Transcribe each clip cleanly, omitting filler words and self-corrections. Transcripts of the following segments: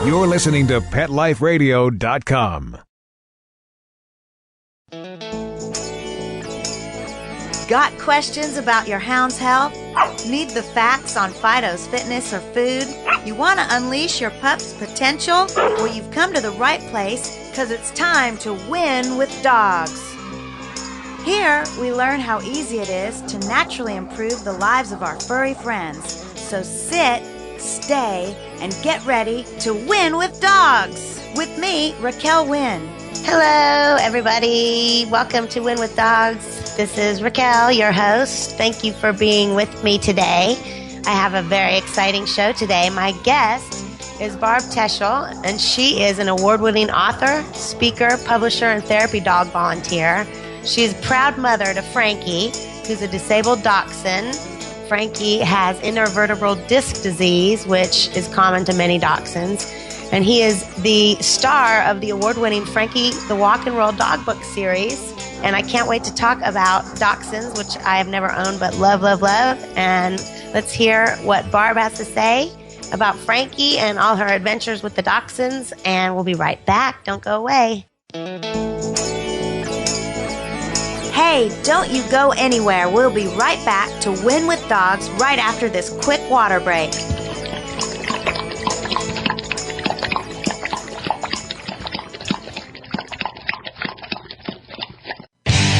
You're listening to PetLifeRadio.com. Got questions about your hound's health? Need the facts on Fido's fitness or food? You want to unleash your pup's potential? Well, you've come to the right place because it's time to win with dogs. Here, we learn how easy it is to naturally improve the lives of our furry friends. So sit, stay, and get ready to win with dogs. With me, Raquel Wynn. Hello, everybody. Welcome to Win with Dogs. This is Raquel, your host. Thank you for being with me today. I have a very exciting show today. My guest is Barbara Techel, and she is an award-winning author, speaker, publisher, and therapy dog volunteer. She is proud mother to Frankie, who's a disabled dachshund. Frankie has intervertebral disc disease, which is common to many dachshunds. And he is the star of the award-winning Frankie the Walk and Roll dog book series. And I can't wait to talk about dachshunds, which I have never owned but love, love, love. And let's hear what Barb has to say about Frankie and all her adventures with the dachshunds. And we'll be right back. Don't go away. Hey, don't you go anywhere. We'll be right back to Win with Dogs right after this quick water break.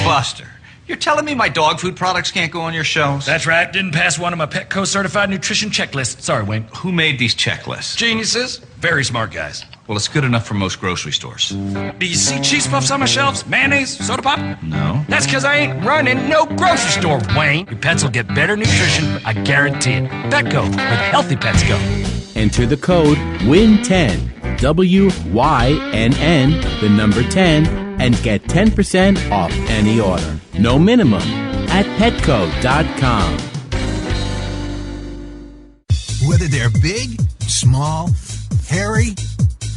Buster, you're telling me my dog food products can't go on your shelves? That's right. Didn't pass one of my Petco certified nutrition checklists. Sorry, Wayne. Who made these checklists? Geniuses. Very smart guys. Well, it's good enough for most grocery stores. Do you see cheese puffs on my shelves? Mayonnaise? Soda pop? No. That's because I ain't running no grocery store, Wayne. Your pets will get better nutrition. I guarantee it. Petco. With healthy pets go. Enter the code WYNN, WYNN, the number 10, and get 10% off any order. No minimum at petco.com. Whether they're big, small, hairy,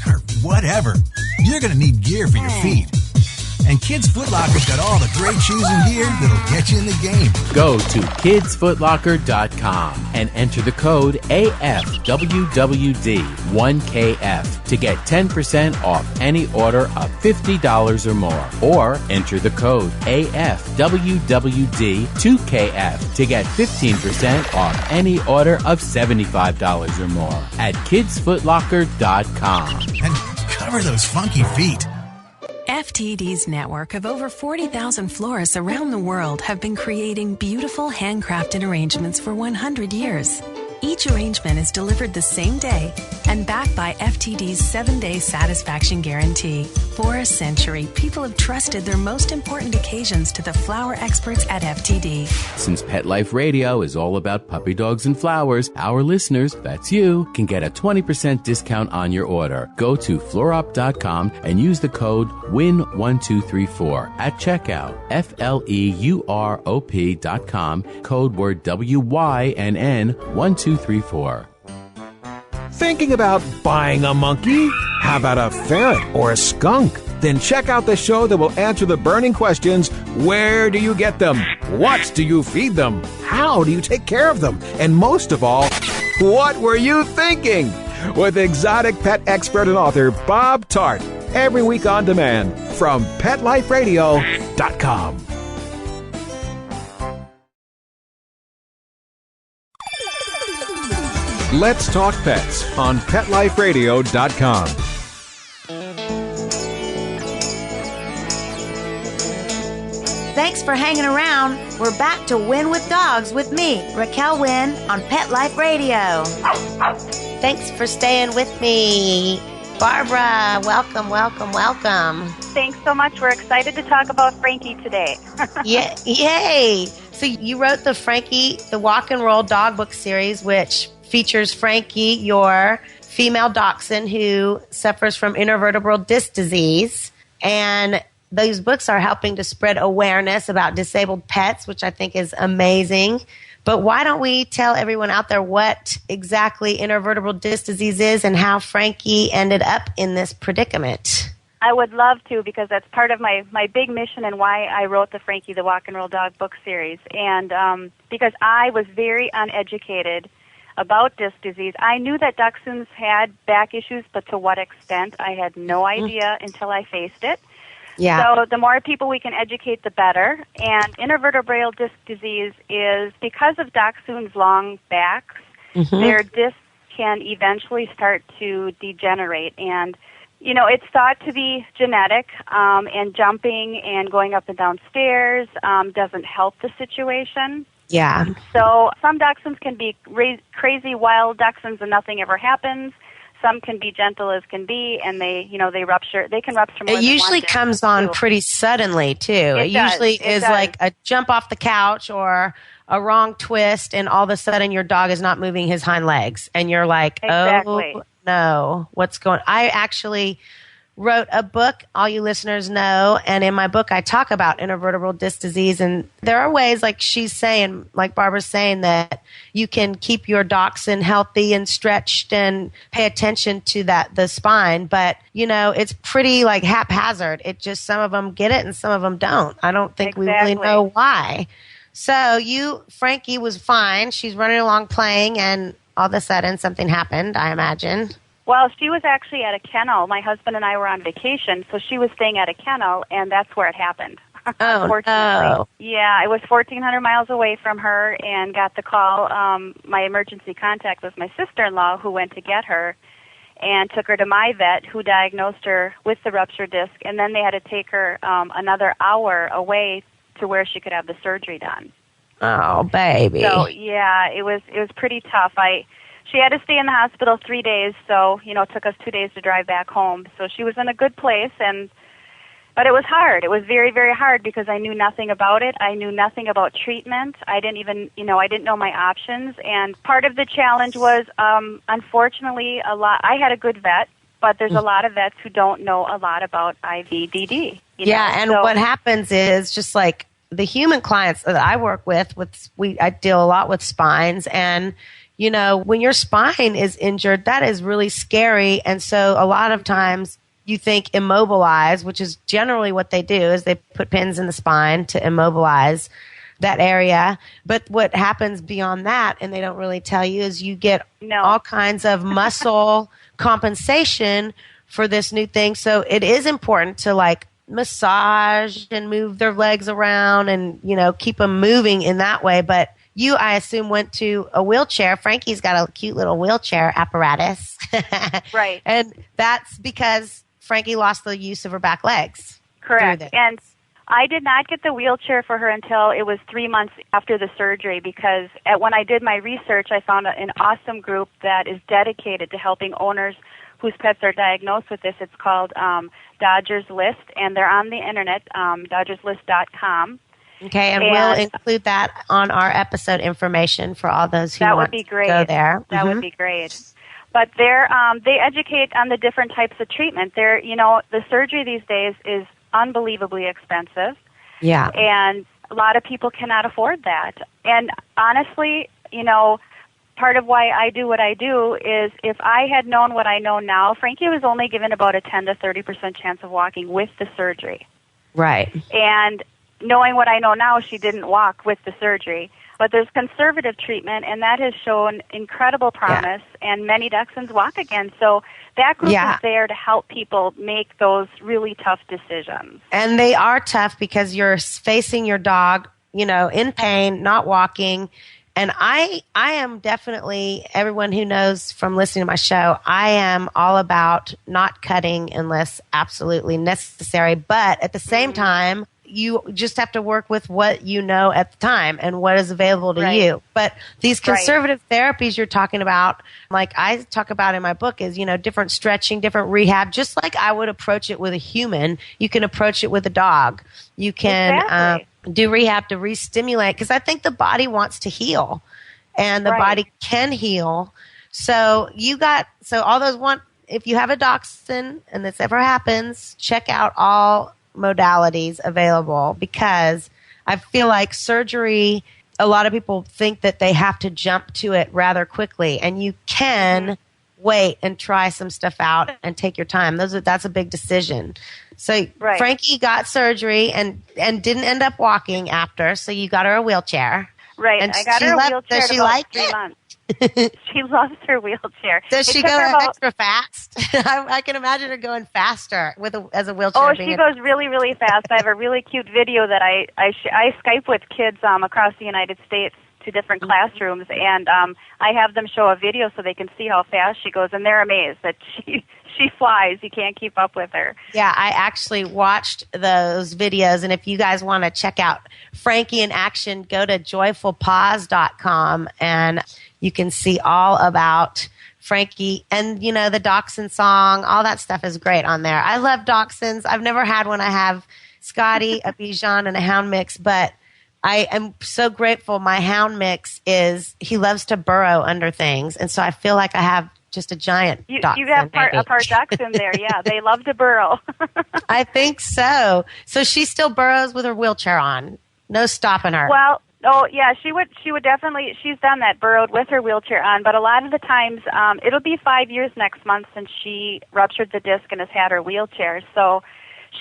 or whatever, you're going to need gear for your feet. And Kids Foot Locker's got all the great shoes and gear that'll get you in the game. Go to kidsfootlocker.com and enter the code AFWWD1KF to get 10% off any order of $50 or more. Or enter the code AFWWD2KF to get 15% off any order of $75 or more at kidsfootlocker.com. And cover those funky feet. FTD's network of over 40,000 florists around the world have been creating beautiful handcrafted arrangements for 100 years. Each arrangement is delivered the same day and backed by FTD's 7-day satisfaction guarantee. For a century, people have trusted their most important occasions to the flower experts at FTD. Since Pet Life Radio is all about puppy dogs and flowers, our listeners, that's you, can get a 20% discount on your order. Go to fleurop.com and use the code WYN1234 at checkout. FLEUROP.com, code word WYNN 1234. Thinking about buying a monkey? How about a ferret or a skunk? Then check out the show that will answer the burning questions. Where do you get them? What do you feed them? How do you take care of them? And most of all, what were you thinking? With exotic pet expert and author Bob Tart. Every week on demand from PetLifeRadio.com. Let's Talk Pets on PetLifeRadio.com. Thanks for hanging around. We're back to Win with Dogs with me, Raquel Wynn, on Pet Life Radio. Thanks for staying with me. Barbara, welcome, welcome, welcome. Thanks so much. We're excited to talk about Frankie today. Yeah, yay. So you wrote the Frankie, the Walk and Roll dog book series, which features Frankie, your female dachshund who suffers from intervertebral disc disease. And those books are helping to spread awareness about disabled pets, which I think is amazing. But why don't we tell everyone out there what exactly intervertebral disc disease is and how Frankie ended up in this predicament? I would love to, because that's part of my big mission and why I wrote the Frankie the Walk and Roll dog book series. And because I was very uneducated about disc disease. I knew that dachshunds had back issues, but to what extent, I had no idea until I faced it. Yeah. So the more people we can educate, the better. And intervertebral disc disease is because of dachshunds' long backs, their discs can eventually start to degenerate. And, you know, it's thought to be genetic, and jumping and going up and down stairs doesn't help the situation. Yeah. So some dachshunds can be crazy wild dachshunds and nothing ever happens. Some can be gentle as can be, and they rupture. They can rupture more. It usually comes on pretty suddenly too. It usually is like a jump off the couch or a wrong twist, and all of a sudden your dog is not moving his hind legs, and you're like, oh no, what's going on? I actually wrote a book, all you listeners know, and in my book I talk about intervertebral disc disease, and there are ways, like she's saying, like Barbara's saying, that you can keep your dachshund healthy and stretched and pay attention to the spine, but you know, it's pretty like haphazard. It just, some of them get it and some of them don't. I don't think we really know why. So Frankie was fine. She's running along playing, and all of a sudden something happened, I imagine. Well, she was actually at a kennel. My husband and I were on vacation, so she was staying at a kennel, and that's where it happened. Oh, no. Yeah, I was 1,400 miles away from her and got the call. My emergency contact was my sister-in-law, who went to get her and took her to my vet, who diagnosed her with the ruptured disc, and then they had to take her another hour away to where she could have the surgery done. Oh, baby. So, yeah, it was pretty tough. She had to stay in the hospital 3 days, so, you know, it took us 2 days to drive back home. So she was in a good place, but it was hard. It was very, very hard because I knew nothing about it. I knew nothing about treatment. I didn't even, I didn't know my options. And part of the challenge was, unfortunately, I had a good vet, but there's a lot of vets who don't know a lot about IVDD. And what happens is, just like the human clients that I work with I deal a lot with spines, and you know, when your spine is injured, that is really scary. And so a lot of times you think immobilize, which is generally what they do, is they put pins in the spine to immobilize that area. But what happens beyond that, and they don't really tell you, is you get all kinds of muscle compensation for this new thing. So it is important to like massage and move their legs around and, you know, keep them moving in that way. But you, I assume, went to a wheelchair. Frankie's got a cute little wheelchair apparatus. Right. And that's because Frankie lost the use of her back legs. Correct. And I did not get the wheelchair for her until it was 3 months after the surgery, because when I did my research, I found an awesome group that is dedicated to helping owners whose pets are diagnosed with this. It's called Dodgers List, and they're on the internet, dodgerslist.com. Okay, and we'll include that on our episode information for all those who want to go there. That would be great. But they educate on the different types of treatment. The surgery these days is unbelievably expensive. Yeah. And a lot of people cannot afford that. And honestly, part of why I do what I do is if I had known what I know now, Frankie was only given about a 10 to 30% chance of walking with the surgery. Right. And knowing what I know now, she didn't walk with the surgery. But there's conservative treatment, and that has shown incredible promise, and many dachshunds walk again. So that group is there to help people make those really tough decisions. And they are tough because you're facing your dog, in pain, not walking. And I am definitely, everyone who knows from listening to my show, I am all about not cutting unless absolutely necessary. But at the same time, you just have to work with what you know at the time and what is available to you. But these conservative therapies you're talking about, like I talk about in my book, is, different stretching, different rehab. Just like I would approach it with a human, you can approach it with a dog. You can do rehab to re-stimulate, because I think the body wants to heal and the body can heal. So all those if you have a dachshund and this ever happens, check out all modalities available, because I feel like surgery, a lot of people think that they have to jump to it rather quickly, and you can wait and try some stuff out and take your time. That's a big decision. So Frankie got surgery and didn't end up walking after, so you got her a wheelchair. Right. And I got her a wheelchair does she about like 3 it? months. She loves her wheelchair. Does she go extra fast? I can imagine her going faster as a wheelchair. Oh, she goes really, really fast. I have a really cute video that I Skype with kids across the United States to different classrooms, and I have them show a video so they can see how fast she goes, and they're amazed that she flies. You can't keep up with her. Yeah, I actually watched those videos, and if you guys want to check out Frankie in action, go to joyfulpaws.com, and you can see all about Frankie and, the dachshund song. All that stuff is great on there. I love dachshunds. I've never had one. I have Scotty, a Bichon, and a hound mix, but I am so grateful. My hound mix he loves to burrow under things, and so I feel like I have just a giant dachshund. You have a part dachshund there, yeah. They love to burrow. I think so. So she still burrows with her wheelchair on. No stopping her. Well, oh yeah, she would definitely. She's done that, burrowed with her wheelchair on. But a lot of the times, it'll be 5 years next month since she ruptured the disc and has had her wheelchair. So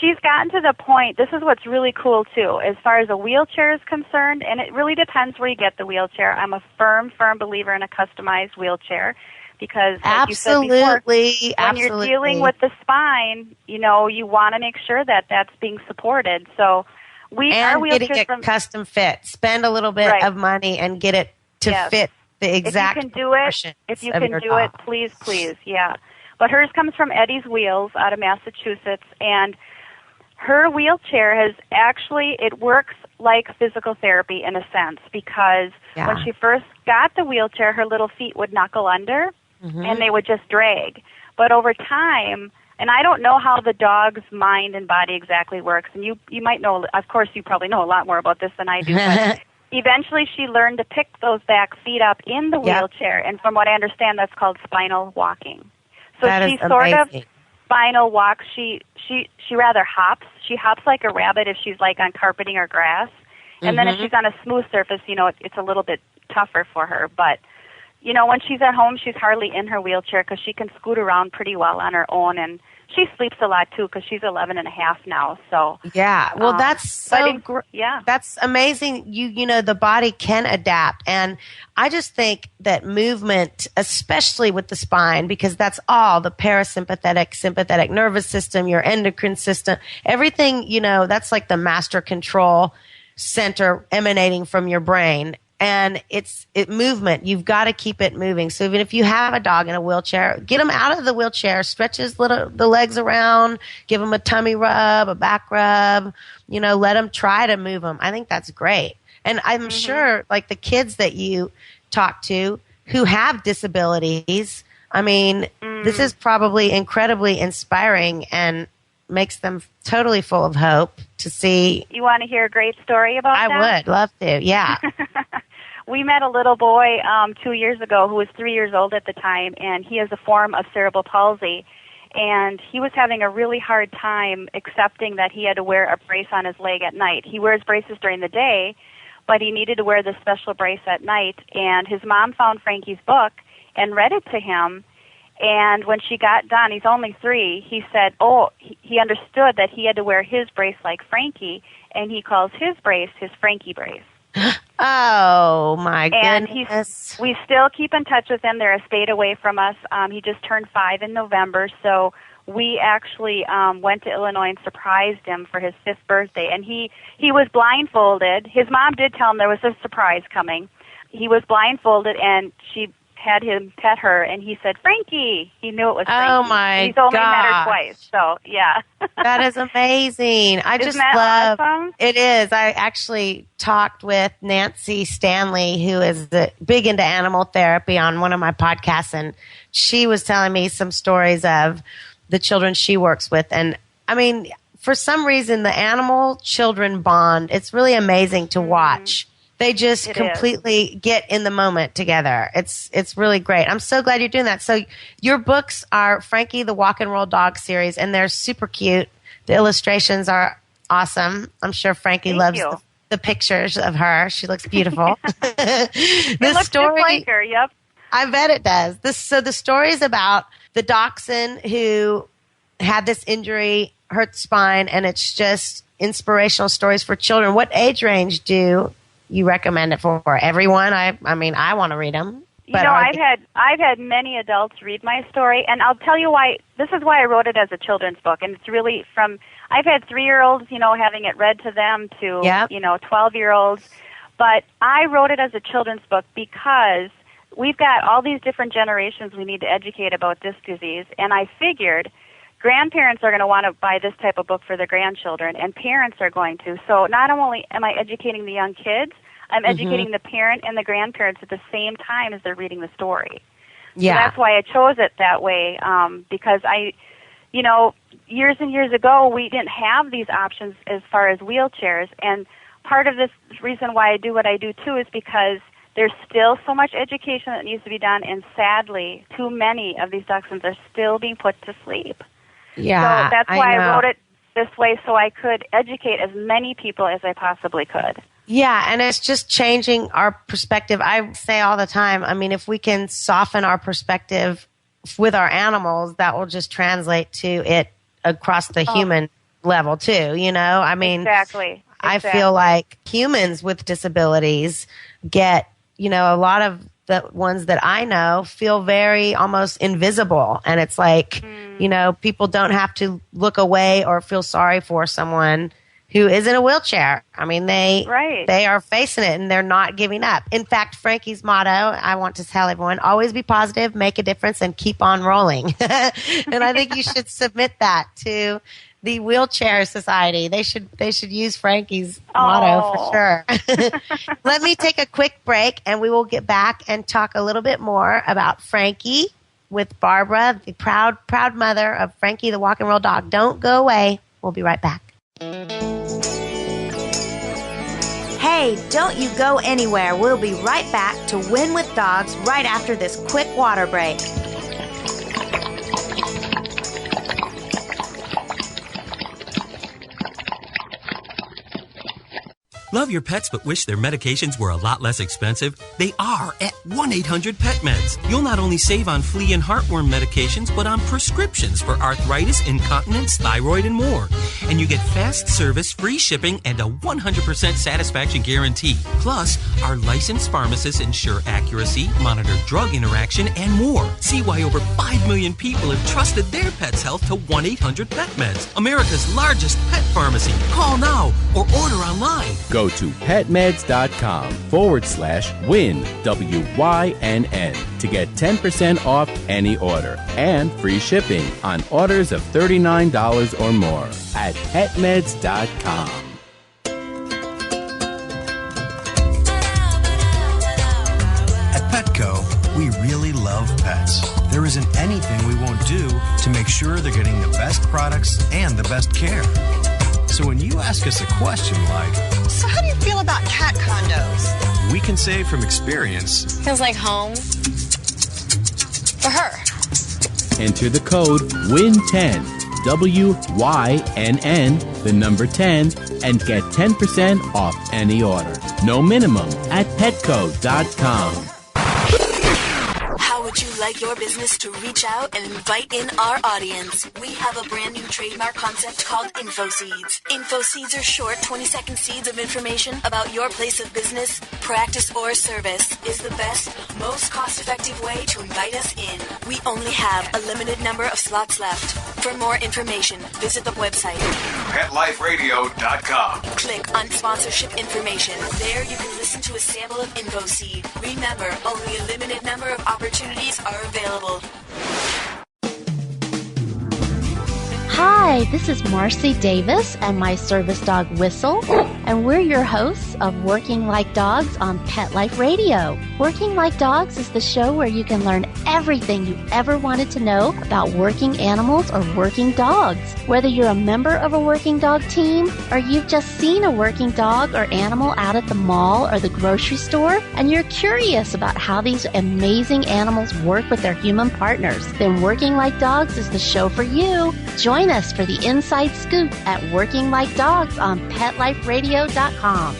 she's gotten to the point. This is what's really cool too, as far as a wheelchair is concerned. And it really depends where you get the wheelchair. I'm a firm believer in a customized wheelchair. Because, like you said before, when you're dealing with the spine, you want to make sure that that's being supported. So our getting it custom fit. Spend a little bit of money and get it to fit the exact proportions. If you can do it, please, yeah. But hers comes from Eddie's Wheels out of Massachusetts, and her wheelchair it works like physical therapy in a sense, because when she first got the wheelchair, her little feet would knuckle under. Mm-hmm. And they would just drag. But over time, and I don't know how the dog's mind and body exactly works, and you might know, of course you probably know a lot more about this than I do, but eventually she learned to pick those back feet up in the wheelchair, and from what I understand, that's called spinal walking. So she sort of spinal walks, she rather hops. She hops like a rabbit if she's like on carpeting or grass, and then if she's on a smooth surface, it's a little bit tougher for her, but when she's at home, she's hardly in her wheelchair because she can scoot around pretty well on her own, and she sleeps a lot too because she's 11 and a half now. So well, that's that's amazing. The body can adapt, and I just think that movement, especially with the spine, because that's all the parasympathetic, sympathetic nervous system, your endocrine system, everything. That's like the master control center emanating from your brain. And it's movement. You've got to keep it moving. So even if you have a dog in a wheelchair, get him out of the wheelchair, stretch the legs around, give him a tummy rub, a back rub, let him try to move them. I think that's great. And I'm sure like the kids that you talk to who have disabilities, this is probably incredibly inspiring and makes them totally full of hope to see. You want to hear a great story about that? I would love to, yeah. We met a little boy 2 years ago who was 3 years old at the time, and he has a form of cerebral palsy. And he was having a really hard time accepting that he had to wear a brace on his leg at night. He wears braces during the day, but he needed to wear this special brace at night. And his mom found Frankie's book and read it to him. And when she got done, he's only 3, he said, he understood that he had to wear his brace like Frankie, and he calls his brace his Frankie brace. Oh, my goodness. And we still keep in touch with him. They're a state away from us. He just turned 5 in November, so we actually went to Illinois and surprised him for his 5th birthday. And he was blindfolded. His mom did tell him there was a surprise coming. He was blindfolded, and she had him pet her, and he said, Frankie. He knew it was Frankie. Oh, my He's only met her twice, so, yeah. That is amazing. Isn't that awesome? It is. I actually talked with Nancy Stanley, who is big into animal therapy, on one of my podcasts, and she was telling me some stories of the children she works with. And, for some reason, the animal children bond. It's really amazing to watch. They just completely get in the moment together. It's really great. I'm so glad you're doing that. So your books are Frankie the Walk and Roll Dog series, and they're super cute. The illustrations are awesome. I'm sure Frankie loves the pictures of her. She looks beautiful. It looks just like her, yep. I bet it does. So the story is about the dachshund who had this injury, hurt the spine, and it's just inspirational stories for children. What age range do you recommend it for? Everyone? I want to read them. You know, I've had many adults read my story, and I'll tell you why. This is why I wrote it as a children's book, and it's really I've had 3-year-olds, having it read to them to, 12-year-olds, but I wrote it as a children's book because we've got all these different generations we need to educate about disc disease, and I figured grandparents are going to want to buy this type of book for their grandchildren, and parents are going to. So not only am I educating the young kids, I'm educating the parent and the grandparents at the same time as they're reading the story. Yeah. So that's why I chose it that way, because years and years ago, we didn't have these options as far as wheelchairs, and part of this reason why I do what I do, too, is because there's still so much education that needs to be done, and sadly, too many of these dachshunds are still being put to sleep. Yeah, so that's why I wrote it this way, so I could educate as many people as I possibly could. Yeah, and it's just changing our perspective. I say all the time, I mean, if we can soften our perspective with our animals, that will just translate to it across the human level too, I mean, Exactly. I feel like humans with disabilities get, a lot of the ones that I know feel very almost invisible. And it's like, people don't have to look away or feel sorry for someone who is in a wheelchair. I mean, they are facing it and they're not giving up. In fact, Frankie's motto, I want to tell everyone, always be positive, make a difference, and keep on rolling. And I think you should submit that to the Wheelchair Society. They should use Frankie's motto for sure. Let me take a quick break and we will get back and talk a little bit more about Frankie with Barbara, the proud mother of Frankie, the walk and roll dog. Don't go away. We'll be right back. Hey, don't you go anywhere. We'll be right back to Win with Dogs right after this quick water break. Love your pets but wish their medications were a lot less expensive? They are at 1-800-PET-MEDS. You'll not only save on flea and heartworm medications, but on prescriptions for arthritis, incontinence, thyroid, and more. And you get fast service, free shipping, and a 100% satisfaction guarantee. Plus, our licensed pharmacists ensure accuracy, monitor drug interaction, and more. See why over 5 million people have trusted their pet's health to 1-800-PET-MEDS, America's largest pet pharmacy. Call now or order online. Go to petmeds.com/win, WYNN, to get 10% off any order and free shipping on orders of $39 or more at petmeds.com. At Petco, we really love pets. There isn't anything we won't do to make sure they're getting the best products and the best care. So when you ask us a question like, so how do you feel about cat condos? We can say from experience, feels like home for her. Enter the code WIN10, WYNN, the number 10, and get 10% off any order. No minimum at petco.com. How would you like your business to reach out and invite in our audience? We have a brand new trademark concept called InfoSeeds. InfoSeeds are short 20-second seeds of information about your place of business, practice, or service. Is the best, most cost-effective way to invite us in. We only have a limited number of slots left. For more information, visit the website PetLifeRadio.com. Click on sponsorship information. There you can listen to a sample of InfoSeed. Remember, only a limited number of opportunities are available. Hi, this is Marcy Davis and my service dog Whistle, and we're your hosts of Working Like Dogs on Pet Life Radio. Working Like Dogs is the show where you can learn everything you ever wanted to know about working animals or working dogs. Whether you're a member of a working dog team or you've just seen a working dog or animal out at the mall or the grocery store and you're curious about how these amazing animals work with their human partners, then Working Like Dogs is the show for you. Join us for the inside scoop at Working Like Dogs on PetLifeRadio.com.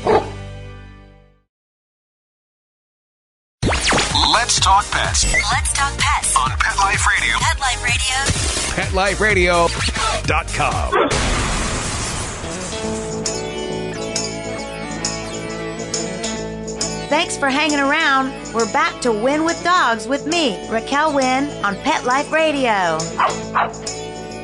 Let's talk pets. Let's talk pets On Pet Life Radio. Pet Life Radio. PetLifeRadio.com. Thanks for hanging around. We're back to Win with Dogs with me, Raquel Wynn, on Pet Life Radio.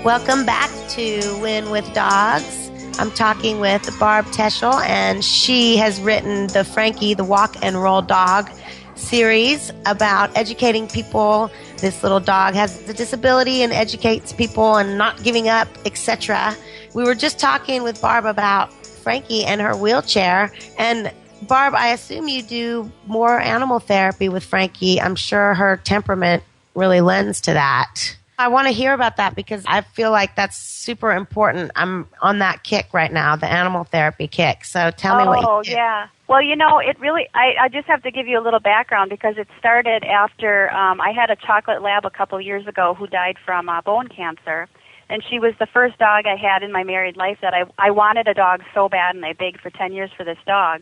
Welcome back to Win with Dogs. I'm talking with Barb Techel, and she has written the Frankie, the Walk and Roll Dog series about educating people. This little dog has a disability and educates people and not giving up, etc. We were just talking with Barb about Frankie and her wheelchair. And Barb, I assume you do more animal therapy with Frankie. I'm sure her temperament really lends to that. I want to hear about that because I feel like that's super important. I'm on that kick right now, the animal therapy kick. So tell me what you do. Oh, yeah. Well, it really, I just have to give you a little background because it started after I had a chocolate lab a couple years ago who died from bone cancer. And she was the first dog I had in my married life that I wanted a dog so bad, and I begged for 10 years for this dog.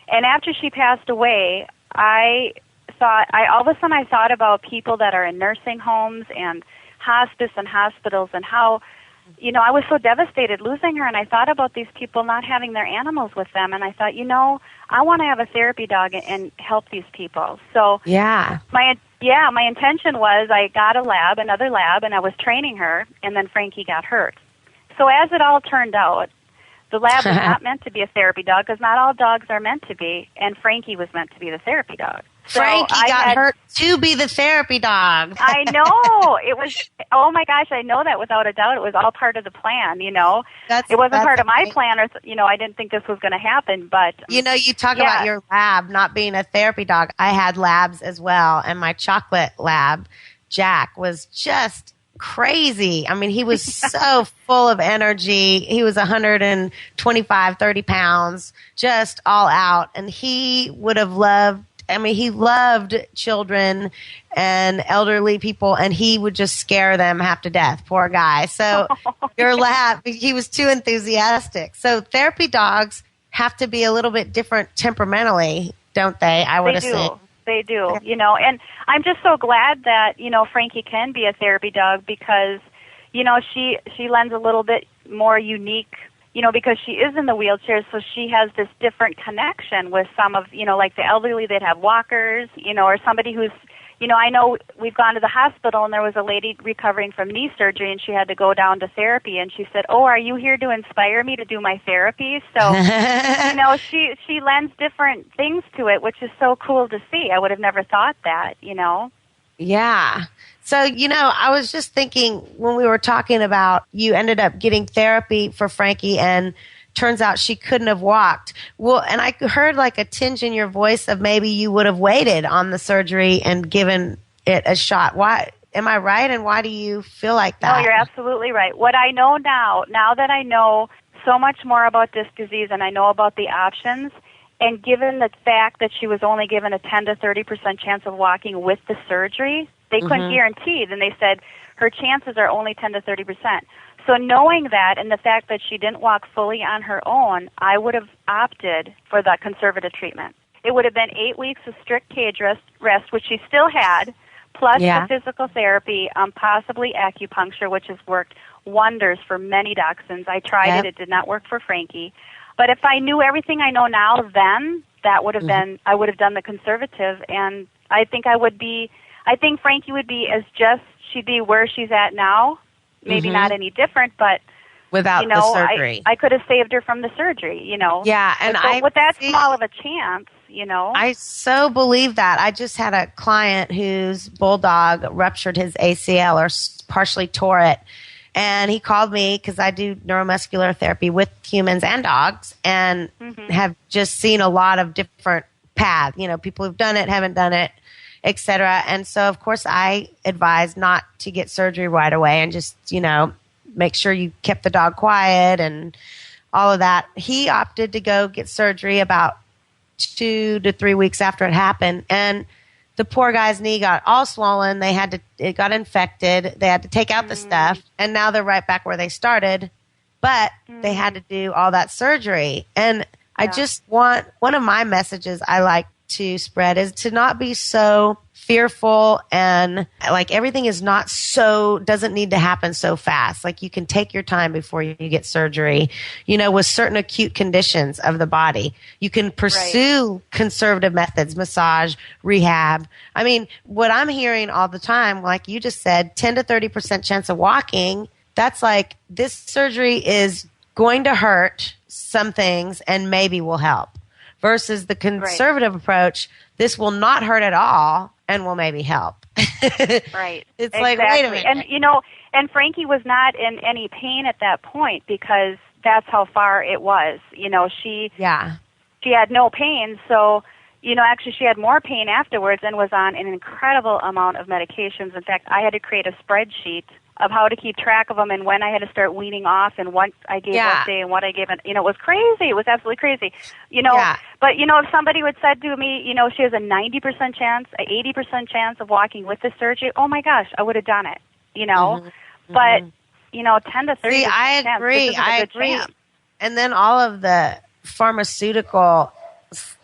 And after she passed away, all of a sudden I thought about people that are in nursing homes and hospice and hospitals and how, I was so devastated losing her, and I thought about these people not having their animals with them, and I thought, I want to have a therapy dog and help these people. So my intention was I got another lab, and I was training her, and then Frankie got hurt. So as it all turned out, the lab was not meant to be a therapy dog because not all dogs are meant to be, and Frankie was meant to be the therapy dog. So Frankie got hurt to be the therapy dog. I know. It was, oh my gosh, I know that without a doubt. It was all part of the plan, It wasn't part of my plan, or, I didn't think this was going to happen, but. You talk about your lab not being a therapy dog. I had labs as well, and my chocolate lab, Jack, was just crazy. I mean, he was so full of energy. He was 125, 30 pounds, just all out, and he would have loved, he loved children and elderly people, and he would just scare them half to death. Poor guy. So your lab, he was too enthusiastic. So therapy dogs have to be a little bit different temperamentally, don't they? I would assume. They do, and I'm just so glad that, Frankie can be a therapy dog because, she lends a little bit more unique, because she is in the wheelchair, so she has this different connection with some of, like the elderly that have walkers, or somebody who's, I know we've gone to the hospital and there was a lady recovering from knee surgery and she had to go down to therapy and she said, "Oh, are you here to inspire me to do my therapy?" So, she lends different things to it, which is so cool to see. I would have never thought that, Yeah. So, I was just thinking when we were talking about you ended up getting therapy for Frankie and turns out she couldn't have walked. Well, and I heard like a tinge in your voice of maybe you would have waited on the surgery and given it a shot. Why? Am I right? And why do you feel like that? No, you're absolutely right. What I know now that I know so much more about disc disease and I know about the options, and given the fact that she was only given a 10 to 30% chance of walking with the surgery, they couldn't guarantee. Then they said her chances are only 10 to 30%. So knowing that and the fact that she didn't walk fully on her own, I would have opted for the conservative treatment. It would have been 8 weeks of strict cage rest, which she still had, plus the physical therapy, possibly acupuncture, which has worked wonders for many dachshunds. I tried it. It did not work for Frankie. But if I knew everything I know now then, that would have been, I would have done the conservative, and I think Frankie would be she'd be where she's at now, maybe not any different, but without the surgery. I could have saved her from the surgery, Yeah, and with that small of a chance, I so believe that. I just had a client whose bulldog ruptured his ACL or partially tore it. And he called me because I do neuromuscular therapy with humans and dogs and have just seen a lot of different paths. People who've done it, haven't done it, et cetera. And so, of course, I advise not to get surgery right away and just, make sure you kept the dog quiet and all of that. He opted to go get surgery about 2 to 3 weeks after it happened. And the poor guy's knee got all swollen. It got infected. They had to take out the stuff. And now they're right back where they started. But they had to do all that surgery. And I just want, one of my messages I like to spread is to not be so fearful and like everything is doesn't need to happen so fast. Like you can take your time before you get surgery, with certain acute conditions of the body. You can pursue conservative methods, massage, rehab. I mean, what I'm hearing all the time, like you just said, 10 to 30% chance of walking. That's like this surgery is going to hurt some things and maybe will help. Versus the conservative approach, this will not hurt at all and will maybe help. Right. It's like, wait a minute. And, and Frankie was not in any pain at that point because that's how far it was. She had no pain. So, actually she had more pain afterwards and was on an incredible amount of medications. In fact, I had to create a spreadsheet of how to keep track of them and when I had to start weaning off and what I gave what day and what I gave. It was crazy. It was absolutely crazy. But, if somebody would said to me, she has a 90% chance, a 80% chance of walking with the surgery, oh my gosh, I would have done it, But, 10 to 30%. See, I agree. I agree. Chance. And then all of the pharmaceutical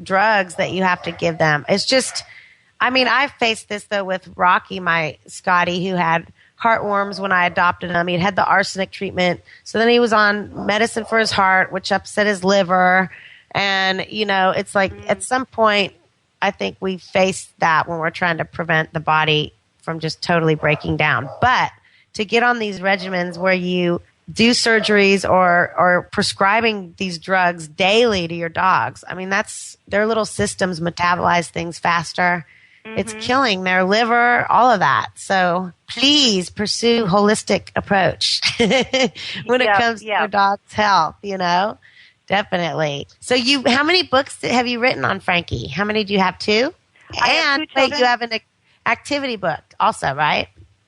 drugs that you have to give them. It's just, I faced this though with Rocky, my Scotty, who had heartworms when I adopted him. He had the arsenic treatment. So then he was on medicine for his heart, which upset his liver. And, it's like at some point, I think we face that when we're trying to prevent the body from just totally breaking down. But to get on these regimens where you do surgeries or prescribing these drugs daily to your dogs, their little systems metabolize things faster. It's killing their liver, all of that. So please pursue holistic approach when it comes to your dog's health, definitely. So how many books have you written on Frankie? How many do you have? 2? And you have an activity book also, right?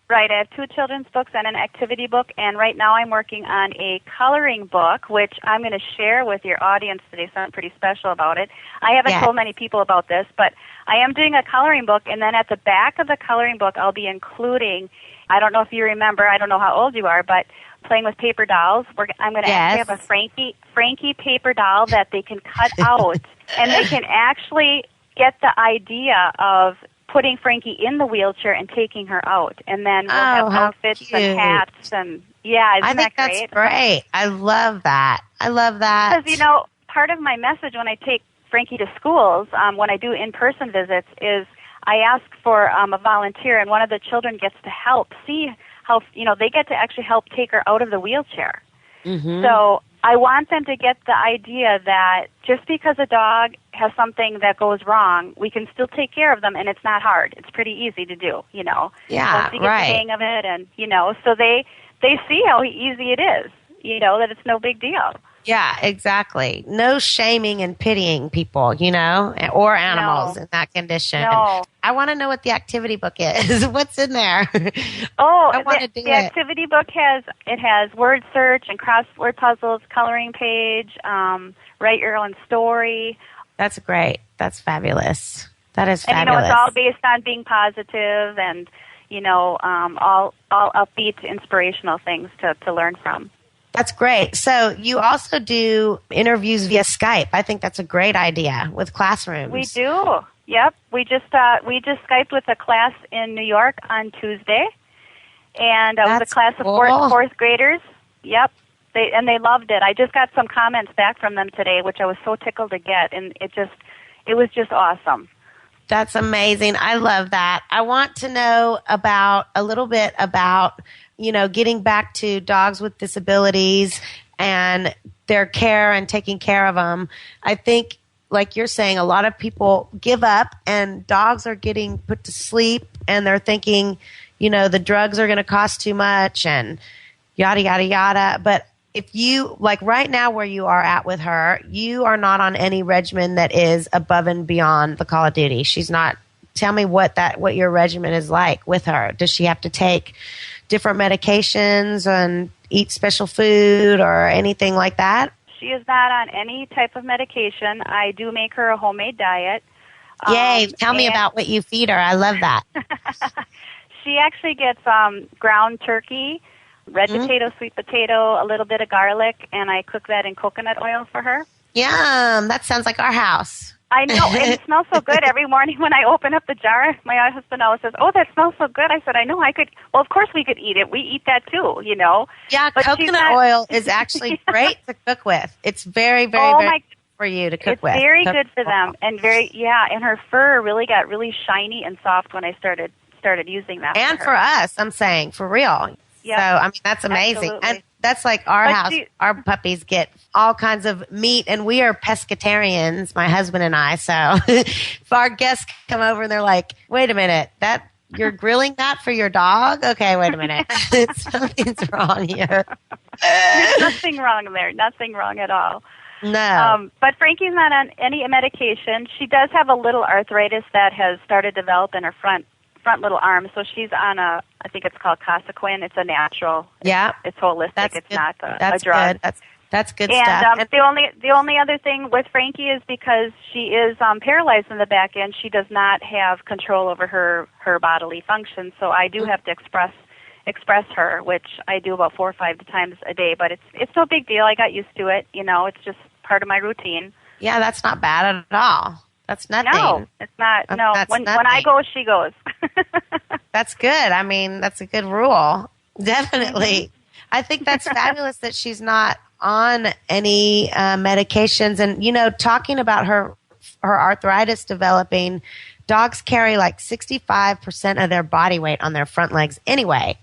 Right. I have 2 children's books and an activity book. And right now I'm working on a coloring book, which I'm going to share with your audience today, something pretty special about it. I haven't told many people about this, but I am doing a coloring book. And then at the back of the coloring book, I'll be including, I don't know if you remember, I don't know how old you are, but playing with paper dolls. I'm going to actually have a Frankie paper doll that they can cut out. And they can actually get the idea of putting Frankie in the wheelchair and taking her out. And then we'll have outfits and hats. And I think that's great. I love that. Because, part of my message when I take Frankie to schools, when I do in-person visits, is I ask for a volunteer, and one of the children gets to help see how, they get to actually help take her out of the wheelchair. So I want them to get the idea that just because a dog has something that goes wrong, we can still take care of them, and it's not hard. It's pretty easy to do, Yeah, once you get the hang of it, and, so they see how easy it is, that it's no big deal. Yeah, exactly. No shaming and pitying people, or animals in that condition. No. I want to know what the activity book is. What's in there? The activity book has word search and crossword puzzles, coloring page, write your own story. That's great. That's fabulous. That is fabulous. And, it's all based on being positive and, all upbeat, inspirational things to learn from. That's great. So you also do interviews via Skype. I think that's a great idea with classrooms. We do. Yep. We just Skyped with a class in New York on Tuesday, and it was a class of fourth graders. Yep. They loved it. I just got some comments back from them today, which I was so tickled to get, and it was just awesome. That's amazing. I love that. I want to know a little bit about getting back to dogs with disabilities and their care and taking care of them. I think, like you're saying, a lot of people give up and dogs are getting put to sleep and they're thinking, the drugs are going to cost too much and yada, yada, yada. But if you, like right now where you are at with her, you are not on any regimen that is above and beyond the Call of Duty. She's not. Tell me what your regimen is like with her. Does she have to take different medications and eat special food or anything like that? She is not on any type of medication. I do make her a homemade diet. Yay. Tell me about what you feed her. I love that. She actually gets ground turkey, red potato, sweet potato, a little bit of garlic, and I cook that in coconut oil for her. Yum. That sounds like our house. I know, and it smells so good. Every morning when I open up the jar, my husband always says, "Oh, that smells so good." I said, "I know, I could." Well, of course we could eat it. We eat that too, you know. Yeah, but coconut oil is actually great to cook with. It's very, very, very good for you to cook with. It's very good for them, and and her fur really got really shiny and soft when I started using that. And for us, I'm saying, for real. Yep. So, I mean, that's amazing. Absolutely. And that's like our house. Our puppies get all kinds of meat, and we are pescatarians, my husband and I. So if our guests come over and they're like, wait a minute, you're grilling that for your dog? Okay, wait a minute. Something's wrong here. There's nothing wrong there. Nothing wrong at all. No. But Frankie's not on any medication. She does have a little arthritis that has started to develop in her front little arm, so she's on I think it's called Cosequin. It's a natural. Yeah. It's holistic. It's not a drug. Good. That's good and, stuff. And the only other thing with Frankie is because she is paralyzed in the back end, she does not have control over her bodily function. So I do have to express her, which I do about 4 or 5 times a day. But it's no big deal. I got used to it. You know, it's just part of my routine. Yeah, that's not bad at all. That's nothing. No, it's not. No, when I go, she goes. That's good. I mean, that's a good rule. Definitely. I think that's fabulous that she's not on any medications. And, you know, talking about her arthritis developing, dogs carry like 65% of their body weight on their front legs anyway.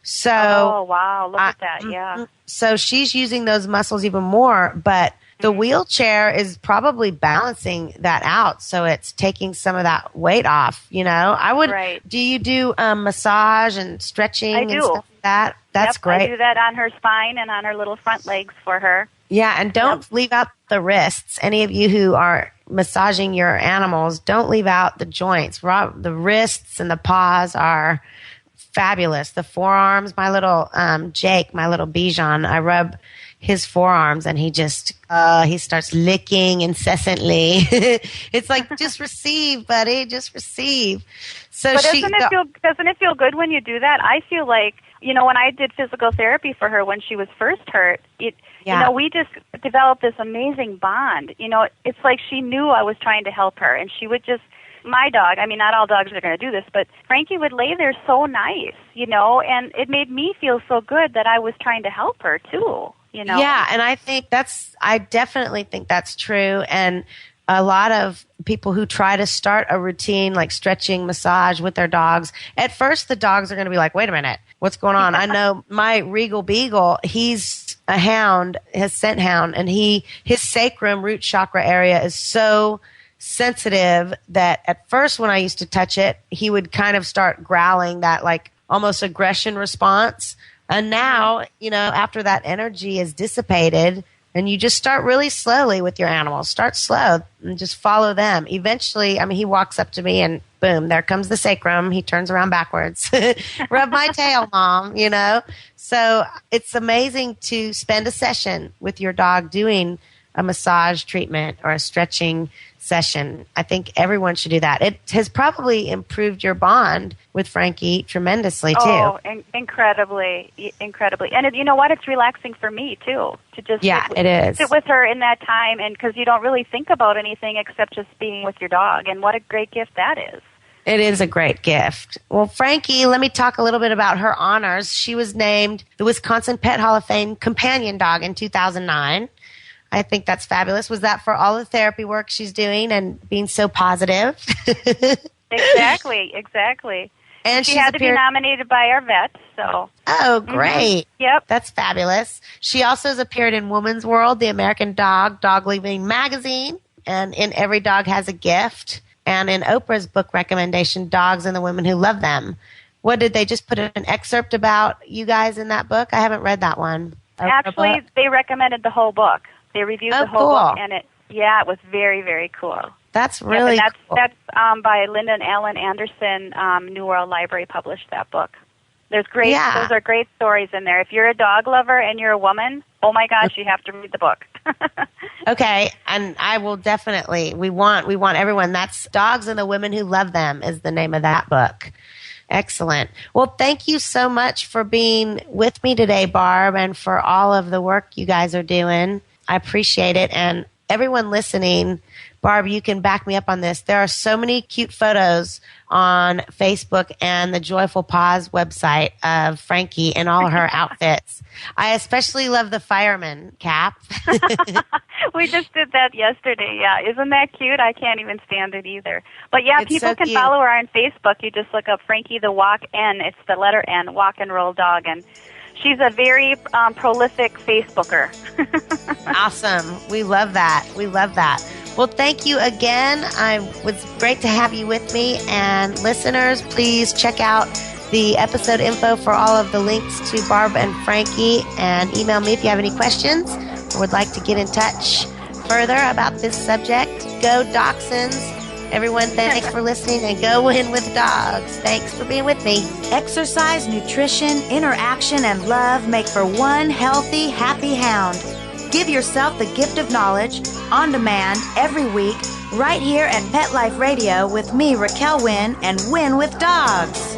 So, oh, wow. Look at that. Yeah. So she's using those muscles even more, but the wheelchair is probably balancing that out, so it's taking some of that weight off. You know, I would. Right. Do you do massage and stretching? I do. And stuff like that? That's great. I do that on her spine and on her little front legs for her. Yeah, and don't leave out the wrists. Any of you who are massaging your animals, don't leave out the joints. The wrists and the paws are fabulous. The forearms, my little Jake, my little Bichon, I rub his forearms and he just he starts licking incessantly. It's like, just receive, buddy, just receive. So but doesn't it feel good when you do that? I feel like, you know, when I did physical therapy for her when she was first hurt, you know, we just developed this amazing bond. You know, it's like she knew I was trying to help her, and she would just, my dog, I mean, not all dogs are going to do this, but Frankie would lay there so nice, you know, and it made me feel so good that I was trying to help her too. You know? Yeah, and I definitely think that's true. And a lot of people who try to start a routine like stretching, massage with their dogs, at first the dogs are going to be like, wait a minute, what's going on? I know my Regal Beagle, he's a hound, a scent hound, and his sacrum root chakra area is so sensitive that at first when I used to touch it, he would kind of start growling, that like almost aggression response. And now, you know, after that energy is dissipated, and you just start really slowly with your animals. Start slow and just follow them. Eventually, I mean, he walks up to me and boom, there comes the sacrum. He turns around backwards. Rub my tail, Mom, you know. So it's amazing to spend a session with your dog doing a massage treatment or a stretching session. I think everyone should do that. It has probably improved your bond with Frankie tremendously, too. Oh, incredibly. And you know what? It's relaxing for me, too, to just sit with her in that time, and because you don't really think about anything except just being with your dog. And what a great gift that is. It is a great gift. Well, Frankie, let me talk a little bit about her honors. She was named the Wisconsin Pet Hall of Fame Companion Dog in 2009. I think that's fabulous. Was that for all the therapy work she's doing and being so positive? Exactly. And she had to be nominated by our vet. So. Oh, great. Mm-hmm. Yep. That's fabulous. She also has appeared in Woman's World, The American Dog Living Magazine, and in Every Dog Has a Gift, and in Oprah's book recommendation, Dogs and the Women Who Love Them. What, did they just put an excerpt about you guys in that book? I haven't read that one. Actually, they recommended the whole book. They reviewed the whole book, and it was very, very cool. That's really cool. That's by Linda and Alan Anderson. New World Library published that book. Those are great stories in there. If you're a dog lover and you're a woman, oh my gosh, you have to read the book. Okay, and I will definitely. We want everyone. That's Dogs and the Women Who Love Them is the name of that book. Excellent. Well, thank you so much for being with me today, Barb, and for all of the work you guys are doing. I appreciate it, and everyone listening, Barb, you can back me up on this. There are so many cute photos on Facebook and the Joyful Paws website of Frankie in all her outfits. I especially love the fireman cap. We just did that yesterday. Yeah, isn't that cute? I can't even stand it either. But yeah, It's people so can cute. follow her on Facebook. You just look up Frankie the Walk N. It's the letter N, Walk and Roll Dog, and she's a very prolific Facebooker. Awesome. We love that. We love that. Well, thank you again. It was great to have you with me. And listeners, please check out the episode info for all of the links to Barb and Frankie, and email me if you have any questions or would like to get in touch further about this subject. Go Dachshunds. Everyone, thanks for listening, and go Win with Dogs. Thanks for being with me. Exercise, nutrition, interaction, and love make for one healthy, happy hound. Give yourself the gift of knowledge on demand every week right here at Pet Life Radio with me, Raquel Wynn, and Win with Dogs.